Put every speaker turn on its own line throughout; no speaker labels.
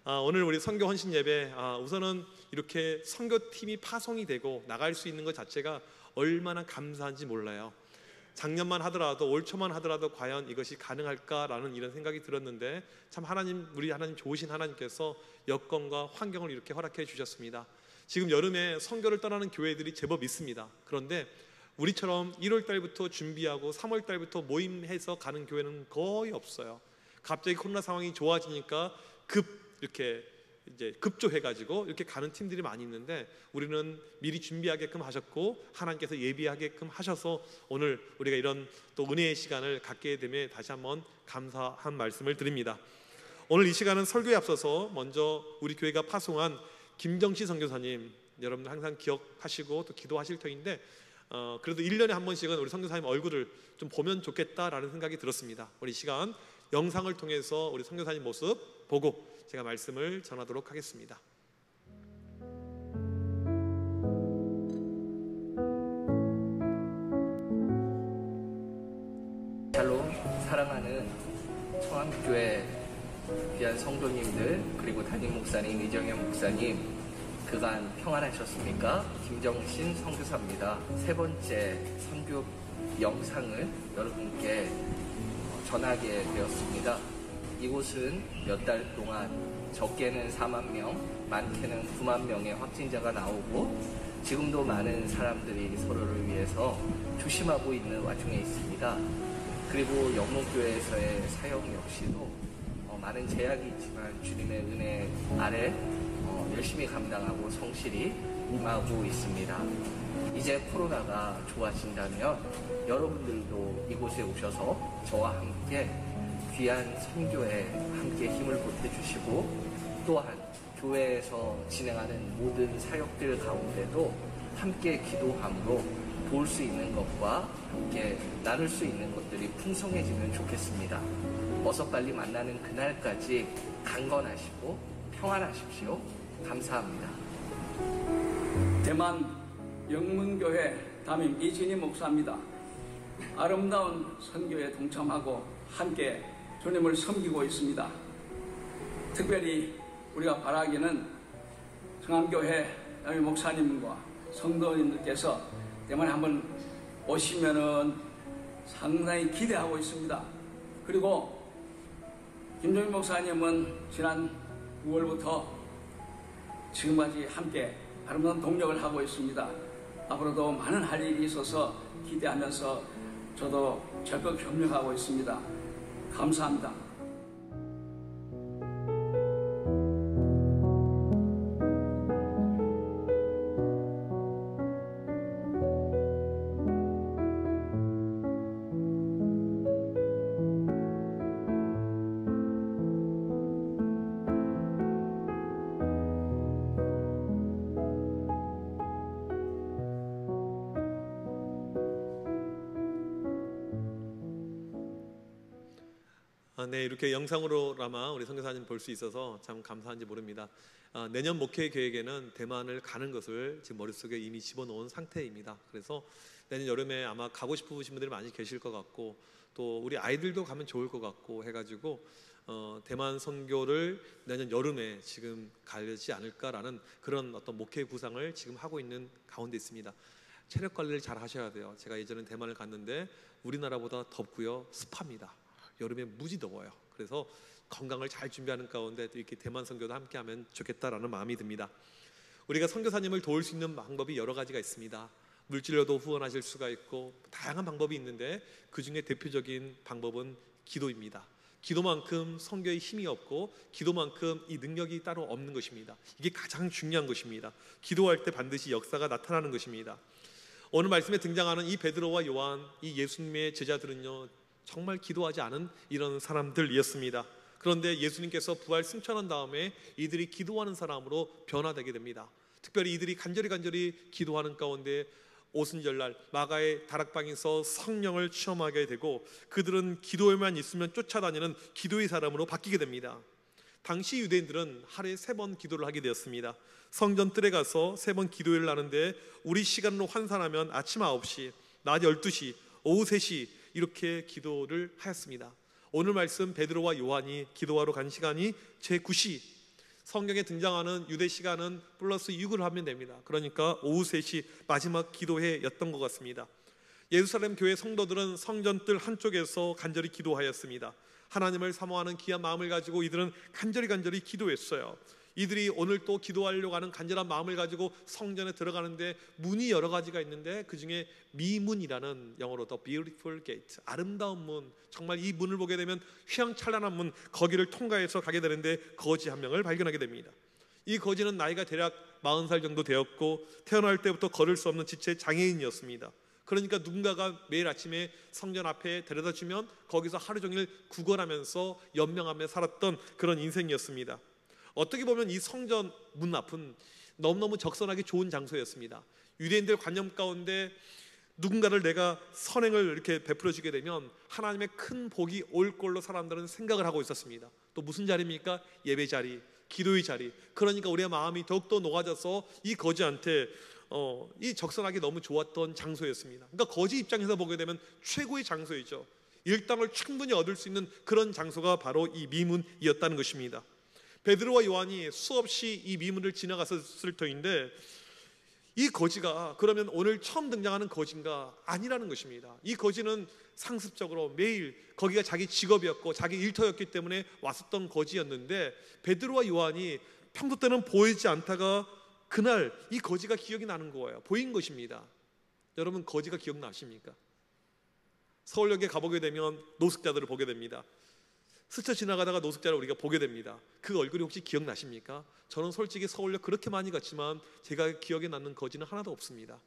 오늘 우리 선교 헌신 예배, 우선은 이렇게 선교팀이 파송이 되고 나갈 수 있는 것 자체가 얼마나 감사한지 몰라요. 작년만 하더라도, 올 초만 하더라도 과연 이것이 가능할까라는 이런 생각이 들었는데, 참 우리 하나님 좋으신 하나님께서 여건과 환경을 이렇게 허락해 주셨습니다. 지금 여름에 선교를 떠나는 교회들이 제법 있습니다. 그런데 우리처럼 1월 달부터 준비하고 3월 달부터 모임해서 가는 교회는 거의 없어요. 갑자기 코로나 상황이 좋아지니까 이렇게 이제 급조해가지고 이렇게 가는 팀들이 많이 있는데, 우리는 미리 준비하게끔 하셨고 하나님께서 예비하게끔 하셔서 오늘 우리가 이런 또 은혜의 시간을 갖게 됨에 다시 한번 감사한 말씀을 드립니다. 오늘 이 시간은 설교에 앞서서 먼저 우리 교회가 파송한 김정시 선교사님, 여러분들 항상 기억하시고 또 기도하실 터인데, 그래도 1년에 한 번씩은 우리 선교사님 얼굴을 좀 보면 좋겠다라는 생각이 들었습니다. 우리 이 시간 영상을 통해서 우리 선교사님 모습 보고 제가 말씀을 전하도록 하겠습니다.
샬롬, 사랑하는 청암교회 귀한 성도님들, 그리고 담임 목사님, 이정현 목사님, 그간 평안하셨습니까? 김정신 선교사입니다. 세 번째 선교 영상을 여러분께 전하게 되었습니다. 이곳은 몇 달 동안 적게는 4만 명, 많게는 9만 명의 확진자가 나오고 지금도 많은 사람들이 서로를 위해서 조심하고 있는 와중에 있습니다. 그리고 영목교회에서의 사역 역시도 많은 제약이 있지만 주님의 은혜 아래 열심히 감당하고 성실히 임하고 있습니다. 이제 코로나가 좋아진다면 여러분들도 이곳에 오셔서 저와 함께 귀한 선교에 함께 힘을 보태주시고, 또한 교회에서 진행하는 모든 사역들 가운데도 함께 기도함으로 도울 수 있는 것과 함께 나눌 수 있는 것들이 풍성해지면 좋겠습니다. 어서 빨리 만나는 그날까지 강건하시고 평안하십시오. 감사합니다.
대만 영문교회 담임 이진희 목사입니다. 아름다운 선교에 동참하고 함께 주님을 섬기고 있습니다. 특별히 우리가 바라기는 청암교회 담임 목사님과 성도님들께서 대만에 한번 오시면은 상당히 기대하고 있습니다. 그리고 김종인 목사님은 지난 9월부터 지금까지 함께 아름다운 동력을 하고 있습니다. 앞으로도 많은 할 일이 있어서 기대하면서 저도 적극 협력하고 있습니다. 감사합니다.
네, 이렇게 영상으로나마 우리 선교사님 볼 수 있어서 참 감사한지 모릅니다. 내년 목회 계획에는 대만을 가는 것을 지금 머릿속에 이미 집어넣은 상태입니다. 그래서 내년 여름에 아마 가고 싶으신 분들이 많이 계실 것 같고, 또 우리 아이들도 가면 좋을 것 같고 해가지고 대만 선교를 내년 여름에 지금 가지 않을까라는 그런 어떤 목회 구상을 지금 하고 있는 가운데 있습니다. 체력 관리를 잘 하셔야 돼요. 제가 예전에 대만을 갔는데 우리나라보다 덥고요, 습합니다. 여름에 무지 더워요. 그래서 건강을 잘 준비하는 가운데 또 이렇게 대만 선교도 함께하면 좋겠다라는 마음이 듭니다. 우리가 선교사님을 도울 수 있는 방법이 여러 가지가 있습니다. 물질로도 후원하실 수가 있고 다양한 방법이 있는데, 그 중에 대표적인 방법은 기도입니다. 기도만큼 선교에 힘이 없고 기도만큼 이 능력이 따로 없는 것입니다. 이게 가장 중요한 것입니다. 기도할 때 반드시 역사가 나타나는 것입니다. 오늘 말씀에 등장하는 이 베드로와 요한, 이 예수님의 제자들은요, 정말 기도하지 않은 이런 사람들이었습니다. 그런데 예수님께서 부활 승천한 다음에 이들이 기도하는 사람으로 변화되게 됩니다. 특별히 이들이 간절히 기도하는 가운데 오순절날 마가의 다락방에서 성령을 체험하게 되고, 그들은 기도에만 있으면 쫓아다니는 기도의 사람으로 바뀌게 됩니다. 당시 유대인들은 하루에 3번 기도를 하게 되었습니다. 성전 뜰에 가서 3번 기도회를 하는데, 우리 시간으로 환산하면 아침 9시, 낮 12시, 오후 3시 이렇게 기도를 하였습니다. 오늘 말씀 베드로와 요한이 기도하러 간 시간이 제9시, 성경에 등장하는 유대 시간은 플러스 6을 하면 됩니다. 그러니까 오후 3시 마지막 기도회였던 것 같습니다. 예루살렘 교회 성도들은 성전뜰 한쪽에서 간절히 기도하였습니다. 하나님을 사모하는 귀한 마음을 가지고 이들은 간절히 기도했어요. 이들이 오늘 또 기도하려고 하는 간절한 마음을 가지고 성전에 들어가는데 문이 여러 가지가 있는데 그 중에 미문이라는, 영어로 The Beautiful Gate, 아름다운 문, 정말 이 문을 보게 되면 휘황찬란한 문, 거기를 통과해서 가게 되는데 거지 한 명을 발견하게 됩니다. 이 거지는 나이가 대략 40살 정도 되었고 태어날 때부터 걸을 수 없는 지체 장애인이었습니다. 그러니까 누군가가 매일 아침에 성전 앞에 데려다 주면 거기서 하루 종일 구걸하면서 연명하며 살았던 그런 인생이었습니다. 어떻게 보면 이 성전 문 앞은 너무너무 적선하기 좋은 장소였습니다. 유대인들 관념 가운데 누군가를 내가 선행을 이렇게 베풀어 주게 되면 하나님의 큰 복이 올 걸로 사람들은 생각을 하고 있었습니다. 또 무슨 자리입니까? 예배 자리, 기도의 자리. 그러니까 우리의 마음이 더욱더 녹아져서 이 거지한테 이 적선하기 너무 좋았던 장소였습니다. 그러니까 거지 입장에서 보게 되면 최고의 장소이죠. 일당을 충분히 얻을 수 있는 그런 장소가 바로 이 미문이었다는 것입니다. 베드로와 요한이 수없이 이 미문을 지나갔을 터인데 이 거지가 그러면 오늘 처음 등장하는 거지인가? 아니라는 것입니다. 이 거지는 상습적으로 매일 거기가 자기 직업이었고 자기 일터였기 때문에 왔었던 거지였는데 베드로와 요한이 평소 때는 보이지 않다가 그날 이 거지가 기억이 나는 거예요. 보인 것입니다. 여러분, 거지가 기억나십니까? 서울역에 가보게 되면 노숙자들을 보게 됩니다. 스쳐 지나가다가 노숙자를 우리가 보게 됩니다. 그 얼굴이 혹시 기억나십니까? 저는 솔직히 서울역 그렇게 많이 갔지만 제가 기억에 남는 거지는 하나도 없습니다.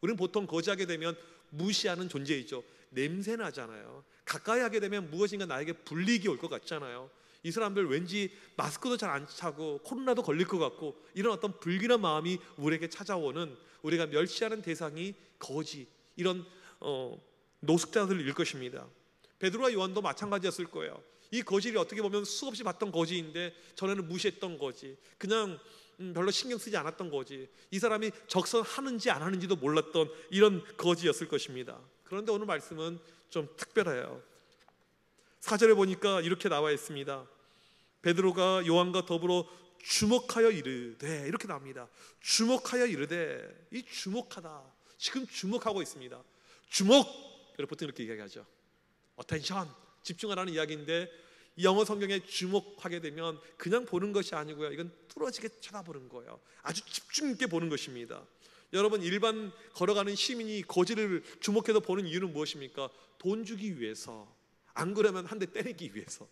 우리는 보통 거지하게 되면 무시하는 존재이죠. 냄새 나잖아요. 가까이 하게 되면 무엇인가 나에게 불이익이 올 것 같잖아요. 이 사람들 왠지 마스크도 잘 안 차고 코로나도 걸릴 것 같고 이런 어떤 불길한 마음이 우리에게 찾아오는, 우리가 멸시하는 대상이 거지, 이런 노숙자들일 것입니다. 베드로와 요한도 마찬가지였을 거예요. 이 거지를 어떻게 보면 수없이 봤던 거지인데 전에는 무시했던 거지, 그냥 별로 신경 쓰지 않았던 거지, 이 사람이 적선하는지 안 하는지도 몰랐던 이런 거지였을 것입니다. 그런데 오늘 말씀은 좀 특별해요. 4절에 보니까 이렇게 나와 있습니다. 베드로가 요한과 더불어 주목하여 이르되, 이렇게 나옵니다. 주목하여 이르되, 이 주목하다, 지금 주목하고 있습니다. 주목, 여러분 보통 이렇게 이야기하죠. 어텐션, 집중하라는 이야기인데 영어 성경에 주목하게 되면 그냥 보는 것이 아니고요, 이건 뚫어지게 쳐다보는 거예요. 아주 집중 있게 보는 것입니다. 여러분, 일반 걸어가는 시민이 거지를 주목해서 보는 이유는 무엇입니까? 돈 주기 위해서, 안 그러면 한 대 때리기 위해서.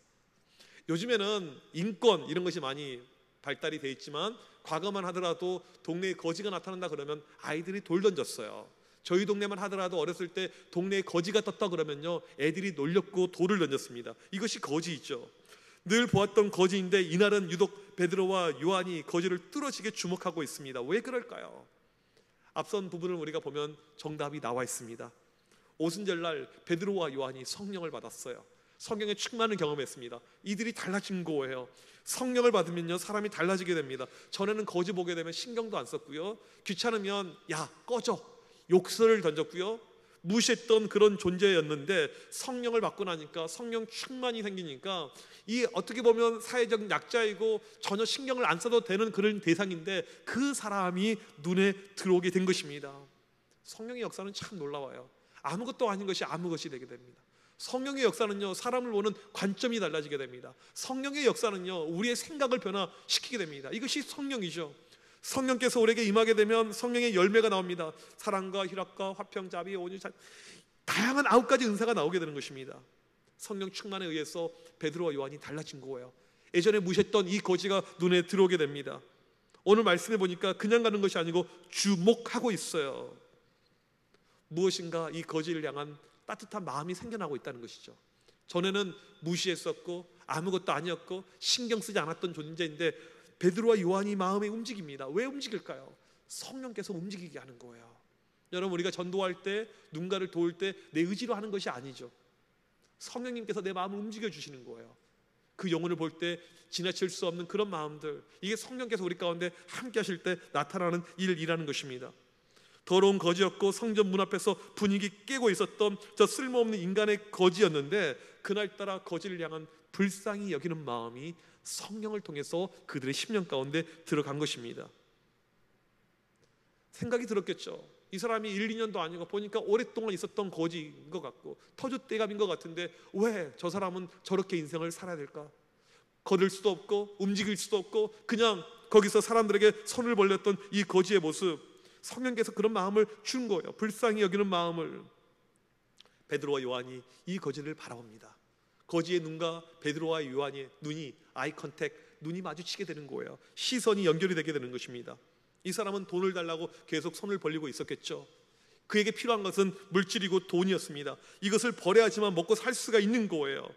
요즘에는 인권 이런 것이 많이 발달이 돼 있지만 과거만 하더라도 동네에 거지가 나타난다 그러면 아이들이 돌 던졌어요. 저희 동네만 하더라도 어렸을 때 동네에 거지가 떴다 그러면요, 애들이 놀렸고 돌을 던졌습니다. 이것이 거지이죠. 늘 보았던 거지인데 이날은 유독 베드로와 요한이 거지를 뚫어지게 주목하고 있습니다. 왜 그럴까요? 앞선 부분을 우리가 보면 정답이 나와 있습니다. 오순절날 베드로와 요한이 성령을 받았어요. 성령의 충만을 경험했습니다. 이들이 달라진 거예요. 성령을 받으면요, 사람이 달라지게 됩니다. 전에는 거지 보게 되면 신경도 안 썼고요, 귀찮으면 야 꺼져, 욕설을 던졌고요, 무시했던 그런 존재였는데 성령을 받고 나니까, 성령 충만이 생기니까 이 어떻게 보면 사회적 약자이고 전혀 신경을 안 써도 되는 그런 대상인데 그 사람이 눈에 들어오게 된 것입니다. 성령의 역사는 참 놀라워요. 아무것도 아닌 것이 아무것이 되게 됩니다. 성령의 역사는요, 사람을 보는 관점이 달라지게 됩니다. 성령의 역사는요, 우리의 생각을 변화시키게 됩니다. 이것이 성령이죠. 성령께서 우리에게 임하게 되면 성령의 열매가 나옵니다. 사랑과 희락과 화평, 자비, 온유, 다양한 9가지 은사가 나오게 되는 것입니다. 성령 충만에 의해서 베드로와 요한이 달라진 거예요. 예전에 무시했던 이 거지가 눈에 들어오게 됩니다. 오늘 말씀해 보니까 그냥 가는 것이 아니고 주목하고 있어요. 무엇인가 이 거지를 향한 따뜻한 마음이 생겨나고 있다는 것이죠. 전에는 무시했었고 아무것도 아니었고 신경 쓰지 않았던 존재인데 베드로와 요한이 마음이 움직입니다. 왜 움직일까요? 성령께서 움직이게 하는 거예요. 여러분, 우리가 전도할 때, 누군가를 도울 때 내 의지로 하는 것이 아니죠. 성령님께서 내 마음을 움직여 주시는 거예요. 그 영혼을 볼 때 지나칠 수 없는 그런 마음들, 이게 성령께서 우리 가운데 함께 하실 때 나타나는 일이라는 것입니다. 더러운 거지였고 성전 문 앞에서 분위기 깨고 있었던 저 쓸모없는 인간의 거지였는데 그날따라 거지를 향한 불쌍히 여기는 마음이 성령을 통해서 그들의 심령 가운데 들어간 것입니다. 생각이 들었겠죠. 이 사람이 1, 2년도 아니고 보니까 오랫동안 있었던 거지인 것 같고 터줏대감인 것 같은데 왜 저 사람은 저렇게 인생을 살아야 될까? 거들 수도 없고 움직일 수도 없고 그냥 거기서 사람들에게 손을 벌렸던 이 거지의 모습, 성령께서 그런 마음을 준 거예요. 불쌍히 여기는 마음을. 베드로와 요한이 이 거지를 바라봅니다. 거지의 눈과 베드로와 요한의 눈이 아이 컨택, 눈이 마주치게 되는 거예요. 시선이 연결이 되게 되는 것입니다. 이 사람은 돈을 달라고 계속 손을 벌리고 있었겠죠. 그에게 필요한 것은 물질이고 돈이었습니다. 이것을 버려야지만 먹고 살 수가 있는 거예요.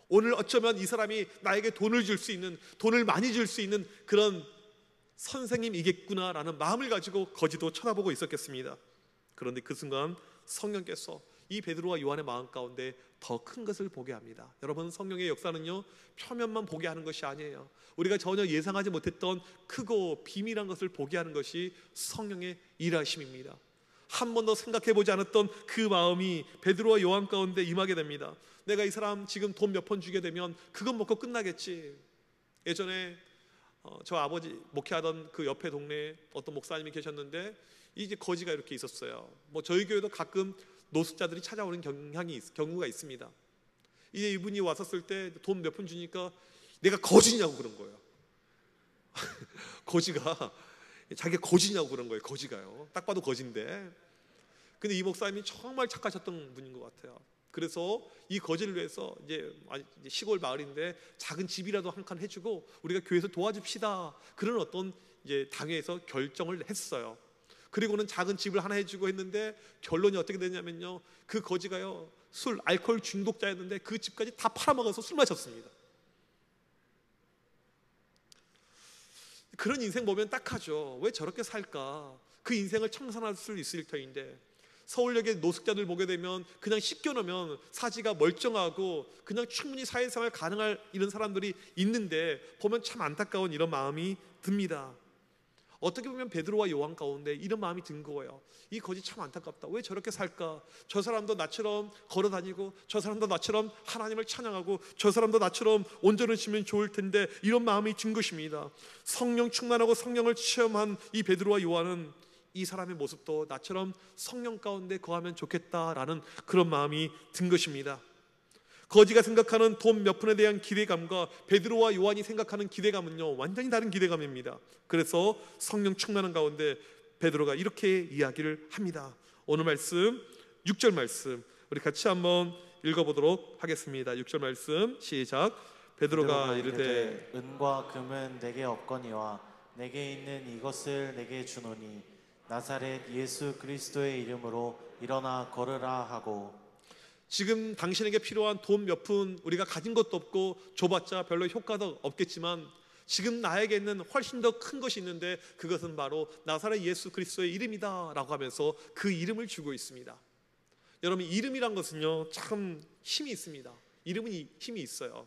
오늘 어쩌면 이 사람이 나에게 돈을 줄 수 있는, 돈을 많이 줄 수 있는 그런 선생님이겠구나라는 마음을 가지고 거지도 쳐다보고 있었겠습니다. 그런데 그 순간 성령께서 이 베드로와 요한의 마음 가운데 더 큰 것을 보게 합니다. 여러분, 성령의 역사는요, 표면만 보게 하는 것이 아니에요. 우리가 전혀 예상하지 못했던 크고 비밀한 것을 보게 하는 것이 성령의 일하심입니다. 한 번도 생각해보지 않았던 그 마음이 베드로와 요한 가운데 임하게 됩니다. 내가 이 사람 지금 돈 몇 번 주게 되면 그건 먹고 끝나겠지. 예전에 저 아버지 목회하던 그 옆에 동네에 어떤 목사님이 계셨는데 이제 거지가 이렇게 있었어요. 뭐 저희 교회도 가끔 노숙자들이 찾아오는 경우가 있습니다. 이제 이분이 왔었을 때 돈 몇 푼 주니까 내가 거지냐고 그런 거예요. 거지가 자기가 거지냐고 그런 거예요. 거지가요. 딱 봐도 거지인데. 근데 이 목사님이 정말 착하셨던 분인 것 같아요. 그래서 이 거지를 위해서 이제 시골 마을인데 작은 집이라도 한 칸 해주고 우리가 교회에서 도와줍시다. 그런 어떤 이제 당회에서 결정을 했어요. 그리고는 작은 집을 하나 해주고 했는데 결론이 어떻게 되냐면요, 그 거지가요 술, 알코올 중독자였는데 그 집까지 다 팔아먹어서 술 마셨습니다. 그런 인생 보면 딱하죠. 왜 저렇게 살까? 그 인생을 청산할 수 있을 터인데 서울역의 노숙자들 보게 되면 그냥 씻겨놓으면 사지가 멀쩡하고 그냥 충분히 사회생활 가능할 이런 사람들이 있는데 보면 참 안타까운 이런 마음이 듭니다. 어떻게 보면 베드로와 요한 가운데 이런 마음이 든 거예요. 이 거지 참 안타깝다. 왜 저렇게 살까? 저 사람도 나처럼 걸어다니고 저 사람도 나처럼 하나님을 찬양하고 저 사람도 나처럼 온전해지면 좋을 텐데 이런 마음이 든 것입니다. 성령 충만하고 성령을 체험한 이 베드로와 요한은 이 사람의 모습도 나처럼 성령 가운데 거하면 좋겠다라는 그런 마음이 든 것입니다. 거지가 생각하는 돈 몇 푼에 대한 기대감과 베드로와 요한이 생각하는 기대감은요 완전히 다른 기대감입니다. 그래서 성령 충만한 가운데 베드로가 이렇게 이야기를 합니다. 오늘 말씀 6절 말씀 우리 같이 한번 읽어보도록 하겠습니다. 6절 말씀 시작. 베드로가 이르되
은과 금은 내게 없거니와 내게 있는 이것을 내게 주노니 나사렛 예수 그리스도의 이름으로 일어나 걸으라 하고.
지금 당신에게 필요한 돈 몇 푼 우리가 가진 것도 없고 줘봤자 별로 효과도 없겠지만 지금 나에게는 훨씬 더 큰 것이 있는데 그것은 바로 나사렛 예수 그리스도의 이름이다 라고 하면서 그 이름을 주고 있습니다. 여러분, 이름이란 것은요 참 힘이 있습니다. 이름은 힘이 있어요.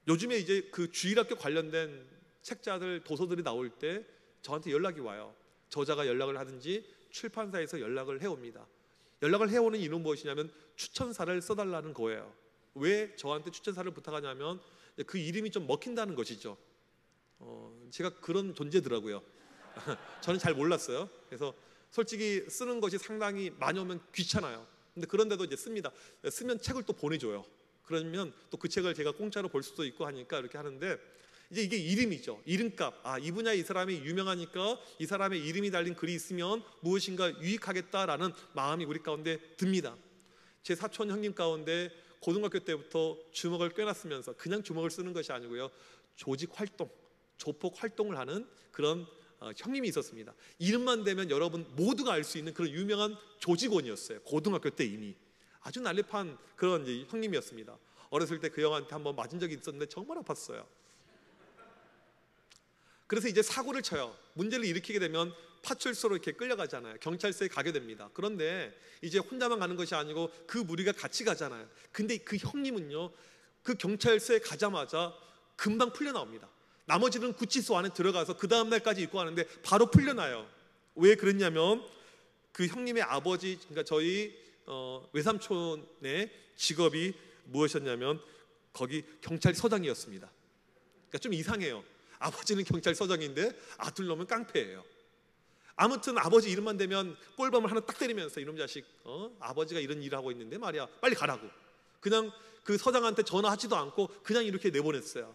요즘에 이제 그 주일학교 관련된 책자들 도서들이 나올 때 저한테 연락이 와요. 저자가 연락을 하든지 출판사에서 연락을 해옵니다. 연락을 해오는 이유는 무엇이냐면 추천사를 써달라는 거예요. 왜 저한테 추천사를 부탁하냐면 그 이름이 좀 먹힌다는 것이죠. 제가 그런 존재더라고요. 저는 잘 몰랐어요. 그래서 솔직히 쓰는 것이 상당히 많이 오면 귀찮아요. 근데 그런데도 이제 씁니다. 쓰면 책을 또 보내줘요. 그러면 또 그 책을 제가 공짜로 볼 수도 있고 하니까 이렇게 하는데 이제 이게 이름이죠. 이름값. 이 분야에 이 사람이 유명하니까 이 사람의 이름이 달린 글이 있으면 무엇인가 유익하겠다라는 마음이 우리 가운데 듭니다. 제 사촌 형님 가운데 고등학교 때부터 주먹을 꿰놨으면서 그냥 주먹을 쓰는 것이 아니고요. 조직 활동, 조폭 활동을 하는 그런 형님이 있었습니다. 이름만 대면 여러분 모두가 알 수 있는 그런 유명한 조직원이었어요. 고등학교 때 이미. 아주 난립한 그런 이제 형님이었습니다. 어렸을 때 그 형한테 한번 맞은 적이 있었는데 정말 아팠어요. 그래서 이제 사고를 쳐요. 문제를 일으키게 되면 파출소로 이렇게 끌려가잖아요. 경찰서에 가게 됩니다. 그런데 이제 혼자만 가는 것이 아니고 그 무리가 같이 가잖아요. 근데 그 형님은요, 그 경찰서에 가자마자 금방 풀려나옵니다. 나머지는 구치소 안에 들어가서 그 다음날까지 있고 하는데 바로 풀려나요. 왜 그랬냐면 그 형님의 아버지, 그러니까 저희 외삼촌의 직업이 무엇이었냐면 거기 경찰서장이었습니다. 그러니까 좀 이상해요. 아버지는 경찰서장인데 아들 놈은 깡패예요. 아무튼 아버지 이름만 대면 꼴밤을 하나 딱 때리면서 이놈 자식, 아버지가 이런 일을 하고 있는데 말이야, 빨리 가라고. 그냥 그 서장한테 전화하지도 않고 그냥 이렇게 내보냈어요.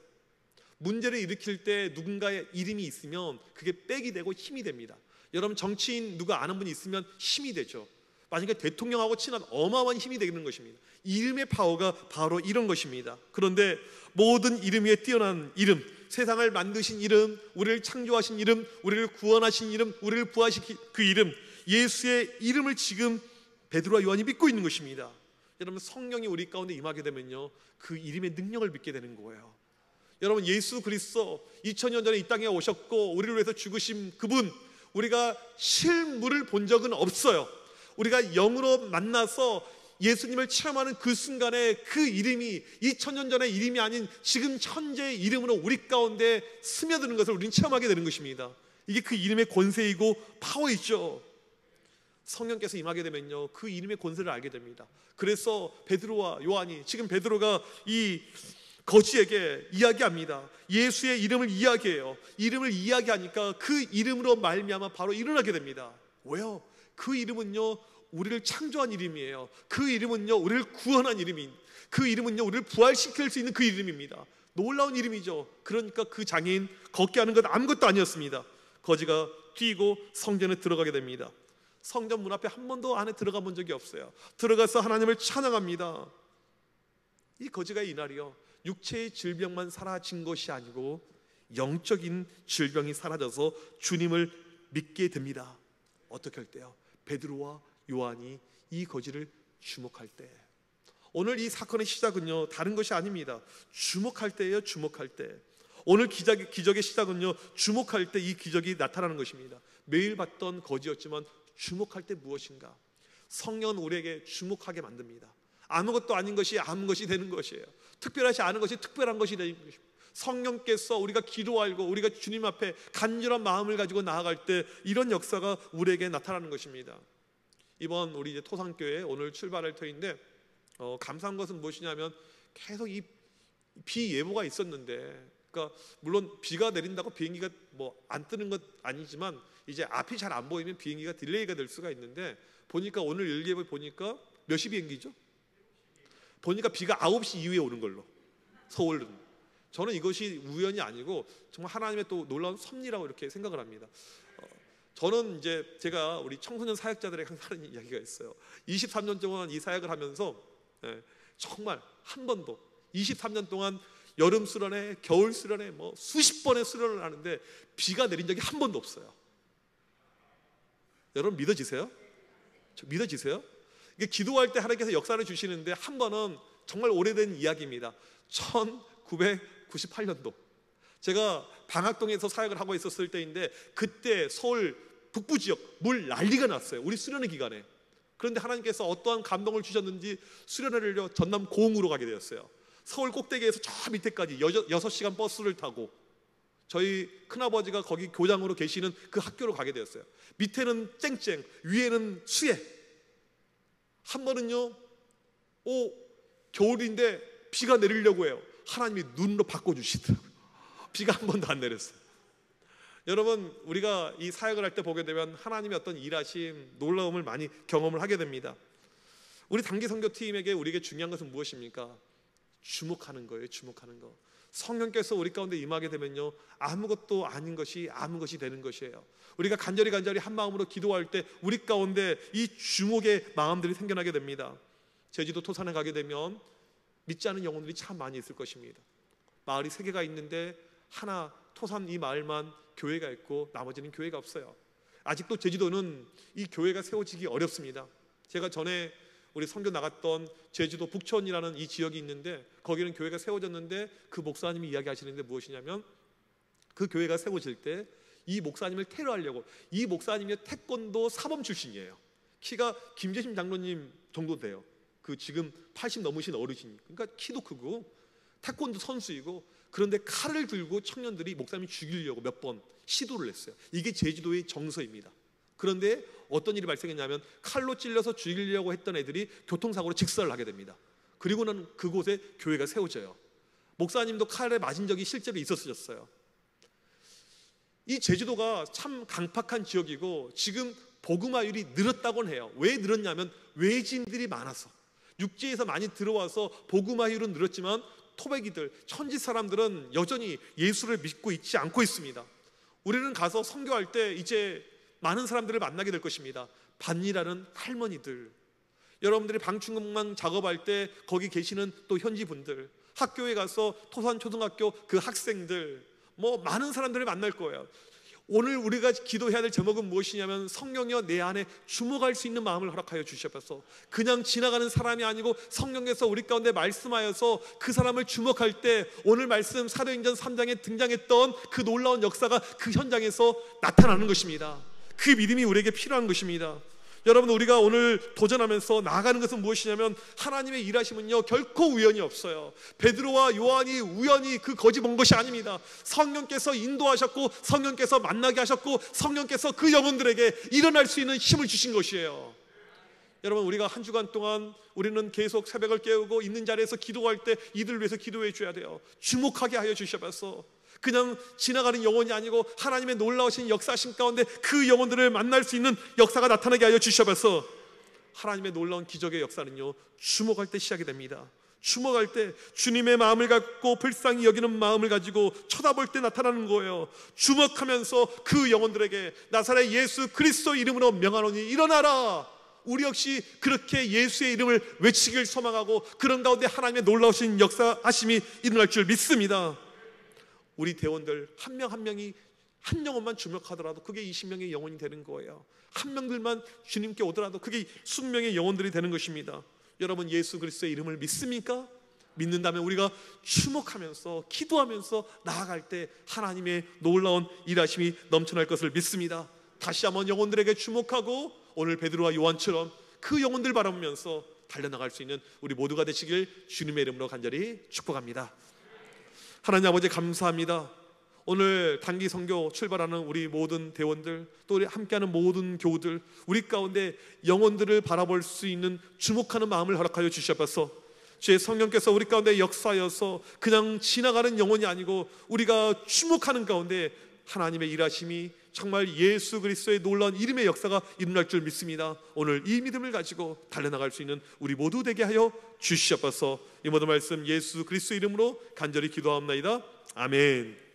문제를 일으킬 때 누군가의 이름이 있으면 그게 백이 되고 힘이 됩니다. 여러분, 정치인 누가 아는 분이 있으면 힘이 되죠. 만약에 대통령하고 친한 어마어마한 힘이 되는 것입니다. 이름의 파워가 바로 이런 것입니다. 그런데 모든 이름 위에 뛰어난 이름, 세상을 만드신 이름, 우리를 창조하신 이름, 우리를 구원하신 이름, 우리를 부활시킨 그 이름, 예수의 이름을 지금 베드로와 요한이 믿고 있는 것입니다. 여러분, 성령이 우리 가운데 임하게 되면요, 그 이름의 능력을 믿게 되는 거예요. 여러분, 예수 그리스도 2000년 전에 이 땅에 오셨고 우리를 위해서 죽으신 그분, 우리가 실물을 본 적은 없어요. 우리가 영으로 만나서 예수님을 체험하는 그 순간에 그 이름이 2000년 전의 이름이 아닌 지금 현재의 이름으로 우리 가운데 스며드는 것을 우리는 체험하게 되는 것입니다. 이게 그 이름의 권세이고 파워이죠. 성령께서 임하게 되면요, 그 이름의 권세를 알게 됩니다. 그래서 베드로와 요한이, 지금 베드로가 이 거지에게 이야기합니다. 예수의 이름을 이야기해요. 이름을 이야기하니까 그 이름으로 말미암아 바로 일어나게 됩니다. 왜요? 그 이름은요, 우리를 창조한 이름이에요. 그 이름은요, 우리를 구원한 이름인, 그 이름은요, 우리를 부활시킬 수 있는 그 이름입니다. 놀라운 이름이죠. 그러니까 그 장애인 걷게 하는 것 아무것도 아니었습니다. 거지가 뛰고 성전에 들어가게 됩니다. 성전 문 앞에 한 번도 안에 들어가 본 적이 없어요. 들어가서 하나님을 찬양합니다. 이 거지가 이날이요, 육체의 질병만 사라진 것이 아니고 영적인 질병이 사라져서 주님을 믿게 됩니다. 어떻게 할 때요? 베드로와 요한이 이 거지를 주목할 때. 오늘 이 사건의 시작은요, 다른 것이 아닙니다. 주목할 때예요. 주목할 때. 오늘 기적의 시작은요, 주목할 때 이 기적이 나타나는 것입니다. 매일 봤던 거지였지만 주목할 때 무엇인가? 성령은 우리에게 주목하게 만듭니다. 아무것도 아닌 것이 아무 것이 되는 것이에요. 특별하지 않은 것이 특별한 것이 되는 것입니다. 성령께서 우리가 기도하고 우리가 주님 앞에 간절한 마음을 가지고 나아갈 때 이런 역사가 우리에게 나타나는 것입니다. 이번 우리 이제 토산교회 오늘 출발할 터인데 감사한 것은 무엇이냐면 계속 이 비 예보가 있었는데, 그러니까 물론 비가 내린다고 비행기가 뭐 안 뜨는 것 아니지만 이제 앞이 잘 안 보이면 비행기가 딜레이가 될 수가 있는데, 보니까 오늘 일기예보 보니까 몇 시 비행기죠? 보니까 비가 9시 이후에 오는 걸로, 서울은. 저는 이것이 우연이 아니고 정말 하나님의 또 놀라운 섭리라고 이렇게 생각을 합니다. 저는 이제 제가 우리 청소년 사역자들에게 항상 하는 이야기가 있어요. 23년 동안 이 사역을 하면서 정말 한 번도 23년 동안 여름 수련회, 겨울 수련회 뭐 수십 번의 수련을 하는데 비가 내린 적이 한 번도 없어요. 여러분 믿어지세요? 믿어지세요? 이게 기도할 때 하나님께서 역사를 주시는데 한 번은 정말 오래된 이야기입니다. 1998년도 제가 방학동에서 사역을 하고 있었을 때인데, 그때 서울 북부 지역 물 난리가 났어요. 우리 수련회 기간에. 그런데 하나님께서 어떠한 감동을 주셨는지 수련회를 전남 고흥으로 가게 되었어요. 서울 꼭대기에서 저 밑에까지 6시간 버스를 타고 저희 큰아버지가 거기 교장으로 계시는 그 학교로 가게 되었어요. 밑에는 쨍쨍, 위에는 수해. 한 번은요, 겨울인데 비가 내리려고 해요. 하나님이 눈으로 바꿔주시더라고요. 비가 한 번도 안 내렸어요. 여러분, 우리가 이 사역을 할 때 보게 되면 하나님의 어떤 일하심, 놀라움을 많이 경험을 하게 됩니다. 우리 단기 선교팀에게 우리에게 중요한 것은 무엇입니까? 주목하는 거예요. 주목하는 거. 성령께서 우리 가운데 임하게 되면요, 아무것도 아닌 것이 아무 것이 되는 것이에요. 우리가 간절히 한 마음으로 기도할 때 우리 가운데 이 주목의 마음들이 생겨나게 됩니다. 제주도 토산에 가게 되면 믿지 않은 영혼들이 참 많이 있을 것입니다. 마을이 3개가 있는데 하나, 토산 이 마을만 교회가 있고 나머지는 교회가 없어요. 아직도 제주도는 이 교회가 세워지기 어렵습니다. 제가 전에 우리 선교 나갔던 제주도 북촌이라는 이 지역이 있는데 거기는 교회가 세워졌는데 그 목사님이 이야기하시는데 무엇이냐면, 그 교회가 세워질 때 이 목사님을 테러하려고, 이 목사님이 태권도 사범 출신이에요. 키가 김재심 장로님 정도 돼요. 그 지금 80 넘으신 어르신, 그러니까 키도 크고 태권도 선수이고, 그런데 칼을 들고 청년들이 목사님을 죽이려고 몇 번 시도를 했어요. 이게 제주도의 정서입니다. 그런데 어떤 일이 발생했냐면 칼로 찔려서 죽이려고 했던 애들이 교통사고로 직사를 하게 됩니다. 그리고는 그곳에 교회가 세워져요. 목사님도 칼에 맞은 적이 실제로 있었어요. 이 제주도가 참 강팍한 지역이고 지금 복음화율이 늘었다고는 해요. 왜 늘었냐면 외지인들이 많아서, 육지에서 많이 들어와서 복음화율은 늘었지만 토백이들, 천지 사람들은 여전히 예수를 믿고 있지 않고 있습니다. 우리는 가서 선교할 때 이제 많은 사람들을 만나게 될 것입니다. 반일하는 할머니들, 여러분들이 방충망 작업할 때 거기 계시는 또 현지 분들, 학교에 가서 토산초등학교 그 학생들, 많은 사람들을 만날 거예요. 오늘 우리가 기도해야 될 제목은 무엇이냐면 성령이여 내 안에 주목할 수 있는 마음을 허락하여 주시옵소서. 그냥 지나가는 사람이 아니고 성령께서 우리 가운데 말씀하여서 그 사람을 주목할 때 오늘 말씀 사도행전 3장에 등장했던 그 놀라운 역사가 그 현장에서 나타나는 것입니다. 그 믿음이 우리에게 필요한 것입니다. 여러분, 우리가 오늘 도전하면서 나아가는 것은 무엇이냐면 하나님의 일하심은요 결코 우연이 없어요. 베드로와 요한이 우연히 그 거지 본 것이 아닙니다. 성령께서 인도하셨고 성령께서 만나게 하셨고 성령께서 그 영혼들에게 일어날 수 있는 힘을 주신 것이에요. 여러분, 우리가 한 주간 동안 우리는 계속 새벽을 깨우고 있는 자리에서 기도할 때 이들을 위해서 기도해 줘야 돼요. 주목하게 하여 주셔서 그냥 지나가는 영혼이 아니고 하나님의 놀라우신 역사하심 가운데 그 영혼들을 만날 수 있는 역사가 나타나게 하여 주셔서 하나님의 놀라운 기적의 역사는요 주목할 때 시작이 됩니다. 주목할 때 주님의 마음을 갖고 불쌍히 여기는 마음을 가지고 쳐다볼 때 나타나는 거예요. 주목하면서 그 영혼들에게 나사렛 예수 그리스도 이름으로 명하노니 일어나라. 우리 역시 그렇게 예수의 이름을 외치길 소망하고 그런 가운데 하나님의 놀라우신 역사하심이 일어날 줄 믿습니다. 우리 대원들 한 명 한 명이 한 영혼만 주목하더라도 그게 20명의 영혼이 되는 거예요. 한 명들만 주님께 오더라도 그게 수명의 영혼들이 되는 것입니다. 여러분, 예수 그리스도의 이름을 믿습니까? 믿는다면 우리가 주목하면서 기도하면서 나아갈 때 하나님의 놀라운 일하심이 넘쳐날 것을 믿습니다. 다시 한번 영혼들에게 주목하고 오늘 베드로와 요한처럼 그 영혼들 바라보면서 달려나갈 수 있는 우리 모두가 되시길 주님의 이름으로 간절히 축복합니다. 하나님 아버지, 감사합니다. 오늘 단기 선교 출발하는 우리 모든 대원들, 또 우리 함께하는 모든 교우들, 우리 가운데 영혼들을 바라볼 수 있는 주목하는 마음을 허락하여 주셔서 주의 성령께서 우리 가운데 역사하여서 그냥 지나가는 영혼이 아니고 우리가 주목하는 가운데 하나님의 일하심이 정말 예수 그리스도의 놀라운 이름의 역사가 일어날 줄 믿습니다. 오늘 이 믿음을 가지고 달려나갈 수 있는 우리 모두 되게 하여 주시옵소서. 이 모든 말씀 예수 그리스도 이름으로 간절히 기도합나이다. 아멘.